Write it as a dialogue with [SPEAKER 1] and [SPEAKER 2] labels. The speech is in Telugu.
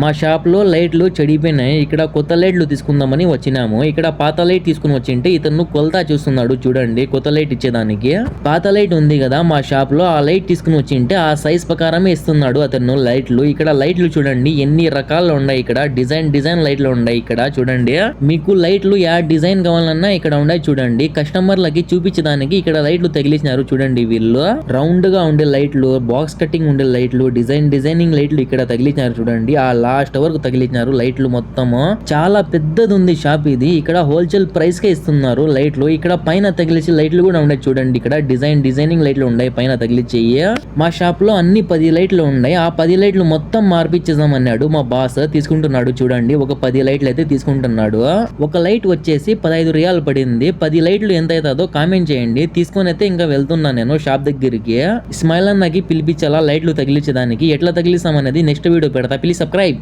[SPEAKER 1] మా షాప్ లో లైట్లు చెడిపోయినాయి, ఇక్కడ కొత్త లైట్లు తీసుకుందామని వచ్చినాము. ఇక్కడ పాత లైట్ తీసుకుని వచ్చింటే ఇతను కొలతా చూస్తున్నాడు చూడండి, కొత్త లైట్ ఇచ్చేదానికి. పాత లైట్ ఉంది కదా మా షాప్ లో, ఆ లైట్ తీసుకుని వచ్చింటే ఆ సైజ్ ప్రకారమే ఇస్తున్నాడు అతను లైట్లు. ఇక్కడ లైట్లు చూడండి ఎన్ని రకాలు ఉన్నాయి, ఇక్కడ డిజైన్ లైట్లు ఉన్నాయి. ఇక్కడ చూడండి మీకు లైట్లు యా డిజైన్ కావాలన్నా ఇక్కడ ఉన్నాయి చూడండి. కస్టమర్లకి చూపించడానికి ఇక్కడ లైట్లు తగిలించినారు చూడండి. వీళ్ళు రౌండ్ గా ఉండే లైట్లు, బాక్స్ కటింగ్ ఉండే లైట్లు, డిజైనింగ్ లైట్లు ఇక్కడ తగిలించారు చూడండి. ఆ లాస్ట్ వరకు తగిలించారు లైట్లు మొత్తము. చాలా పెద్దది ఉంది షాప్ ఇది. ఇక్కడ హోల్సేల్ ప్రైస్ కే ఇస్తున్నారు లైట్లు. ఇక్కడ పైన తగిలించే లైట్లు కూడా ఉన్నాయి చూడండి. ఇక్కడ డిజైనింగ్ లైట్లు ఉన్నాయి పైన తగిలించేయి. మా షాప్ లో అన్ని 10 లైట్లు ఉన్నాయి. ఆ 10 లైట్లు మొత్తం మార్పిచ్చేసాం అన్నాడు మా బాస్. తీసుకుంటున్నాడు చూడండి, ఒక 10 లైట్లు అయితే తీసుకుంటున్నాడు. ఒక లైట్ వచ్చేసి 15 రియాలు పడింది. 10 లైట్లు ఎంత అవుతుందో కామెంట్ చేయండి. తీసుకొని అయితే ఇంకా వెళ్తున్నా నేను షాప్ దగ్గరికి. ఇస్మాయిల్ అన్నకి పిలిపించాలా లైట్లు తగిలించడానికి. ఎట్లా తగిలిస్తాం అనేది నెక్స్ట్ వీడియో పెడతా. Please subscribe.